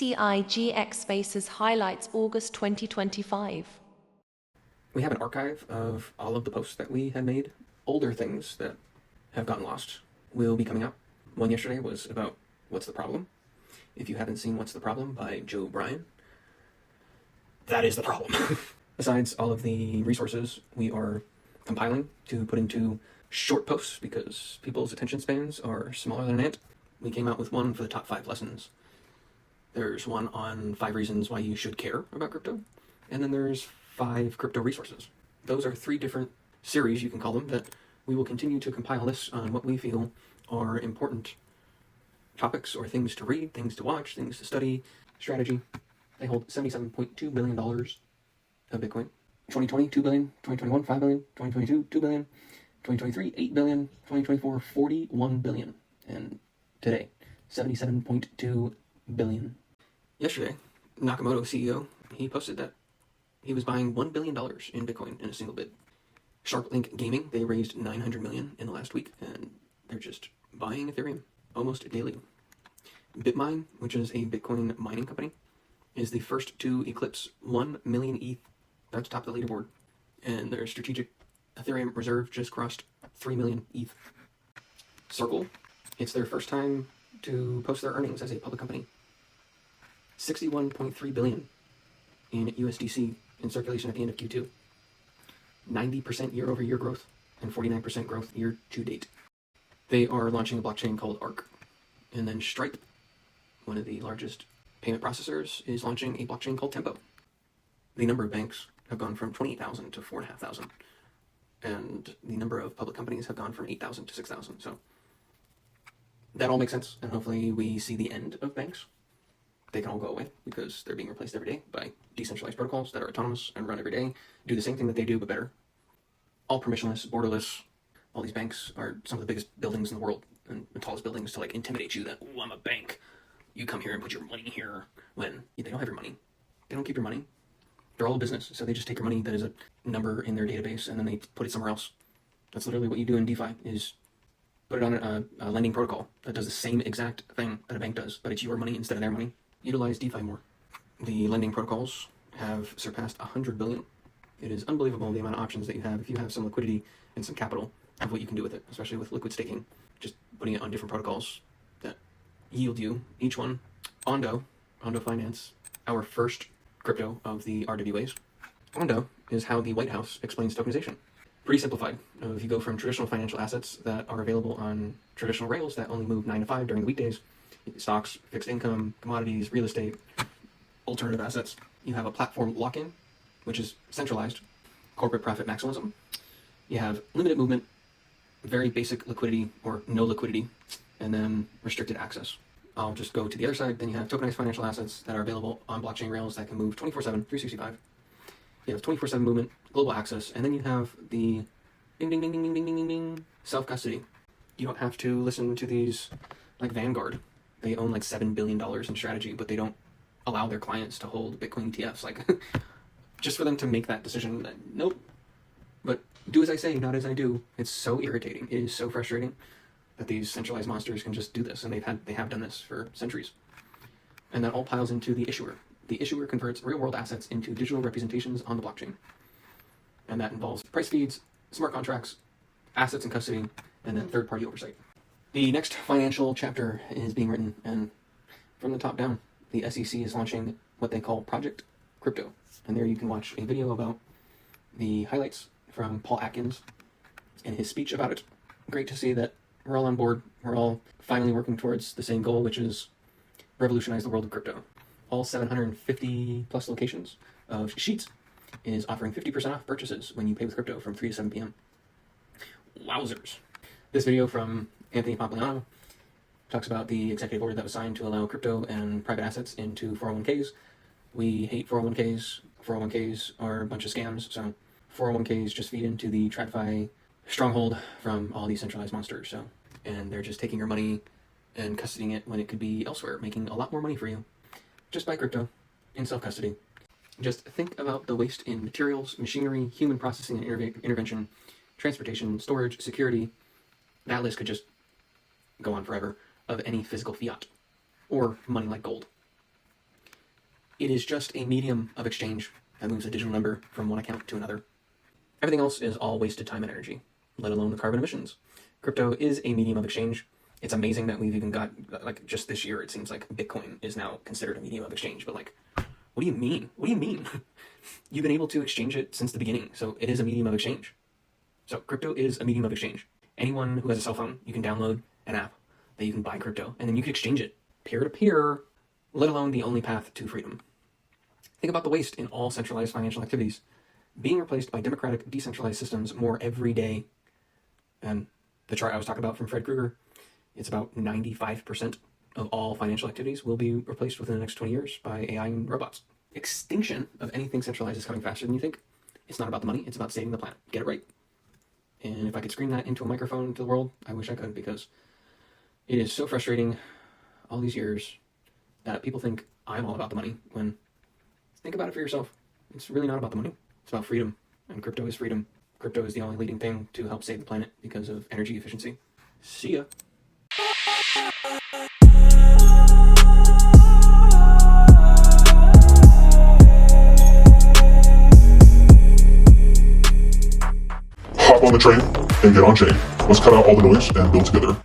TCIG X Spaces highlights August 2025. We have an archive of all of the posts that we had made. Older things that have gotten lost will be coming out. One yesterday was about What's the Problem? If you haven't seen What's the Problem by Joe Bryan, that is the problem. Besides all of the resources we are compiling to put into short posts because people's attention spans are smaller than an ant, we came out with one for the top 5 lessons. There's one on 5 reasons why you should care about crypto, and then there's 5 crypto resources. Those are 3 different series, you can call them, that we will continue to compile lists on what we feel are important topics or things to read, things to watch, things to study, strategy. They hold $77.2 billion of Bitcoin. 2020, $2 billion. 2021, $5 billion. 2022, $2 billion. 2023, $8 billion. 2024, $41 billion. And today, $77.2 billion. Yesterday, Nakamoto CEO, he posted that he was buying $1 billion in Bitcoin in a single bid. SharpLink Gaming, they raised $900 million in the last week, and they're just buying Ethereum almost daily. Bitmine, which is a Bitcoin mining company, is the first to eclipse 1 million ETH. That's top of the leaderboard. And their strategic Ethereum reserve just crossed 3 million ETH. Circle, it's their first time to post their earnings as a public company. 61.3 billion in USDC in circulation at the end of Q2. 90% year-over-year growth and 49% growth year to date. They are launching a blockchain called Arc. And then Stripe, one of the largest payment processors, is launching a blockchain called Tempo. The number of banks have gone from 28,000 to 4,500. And the number of public companies have gone from 8,000 to 6,000. So that all makes sense. And hopefully we see the end of banks. They can all go away because they're being replaced every day by decentralized protocols that are autonomous and run every day, do the same thing that they do, but better. All permissionless, borderless. All these banks are some of the biggest buildings in the world and the tallest buildings to intimidate you that, oh, I'm a bank. You come here and put your money here, when they don't have your money. They don't keep your money. They're all a business, so they just take your money that is a number in their database and then they put it somewhere else. That's literally what you do in DeFi, is put it on a lending protocol that does the same exact thing that a bank does, but it's your money instead of their money. Utilize DeFi more. The lending protocols have surpassed 100 billion. It is unbelievable the amount of options that you have if you have some liquidity and some capital of what you can do with it, especially with liquid staking. Just putting it on different protocols that yield you each one. Ondo Finance, our first crypto of the RWAs. Ondo is how the White House explains tokenization. Pretty simplified. If you go from traditional financial assets that are available on traditional rails that only move 9 to 5 during the weekdays, stocks, fixed income, commodities, real estate, alternative assets. You have a platform lock-in, which is centralized, corporate profit maximalism. You have limited movement, very basic liquidity or no liquidity, and then restricted access. I'll just go to the other side. Then you have tokenized financial assets that are available on blockchain rails that can move 24/7, 365. You have 24/7 movement, global access, and then you have the ding ding ding ding ding ding ding ding self-custody. You don't have to listen to these like Vanguard. They own $7 billion in strategy, but they don't allow their clients to hold Bitcoin ETFs. Just for them to make that decision, nope. But do as I say, not as I do. It's so irritating. It is so frustrating that these centralized monsters can just do this, and they have done this for centuries. And that all piles into the issuer. The issuer converts real-world assets into digital representations on the blockchain. And that involves price feeds, smart contracts, assets in custody, and then third-party oversight. The next financial chapter is being written, and from the top down, the SEC is launching what they call Project Crypto. And there you can watch a video about the highlights from Paul Atkins and his speech about it. Great to see that we're all on board. We're all finally working towards the same goal, which is revolutionize the world of crypto. All 750 plus locations of Sheets is offering 50% off purchases when you pay with crypto from 3 to 7 p.m. Wowzers. This video from Anthony Pompliano talks about the executive order that was signed to allow crypto and private assets into 401ks. We hate 401ks. 401ks are a bunch of scams, so 401ks just feed into the TradFi stronghold from all these centralized monsters. And they're just taking your money and custodying it when it could be elsewhere, making a lot more money for you. Just buy crypto in self-custody. Just think about the waste in materials, machinery, human processing and intervention, transportation, storage, security. That list could just go on forever, of any physical fiat or money like gold. It is just a medium of exchange that moves a digital number from one account to another. Everything else is all wasted time and energy, let alone the carbon emissions. Crypto is a medium of exchange. It's amazing that we've even got, like, just this year, it seems like Bitcoin is now considered a medium of exchange. But, like, what do you mean? What do you mean? You've been able to exchange it since the beginning, so it is a medium of exchange. So crypto is a medium of exchange. Anyone who has a cell phone, you can download an app that you can buy crypto, and then you can exchange it peer-to-peer, let alone the only path to freedom. Think about the waste in all centralized financial activities being replaced by democratic, decentralized systems more every day. And the chart I was talking about from Fred Krueger, it's about 95% of all financial activities will be replaced within the next 20 years by AI and robots. Extinction of anything centralized is coming faster than you think. It's not about the money, it's about saving the planet. Get it right. And if I could scream that into a microphone to the world, I wish I could, because it is so frustrating all these years that people think I'm all about the money, when think about it for yourself. It's really not about the money. It's about freedom, and crypto is freedom. Crypto is the only leading thing to help save the planet because of energy efficiency. See ya. Hop on the train and get on chain. Let's cut out all the noise and build together.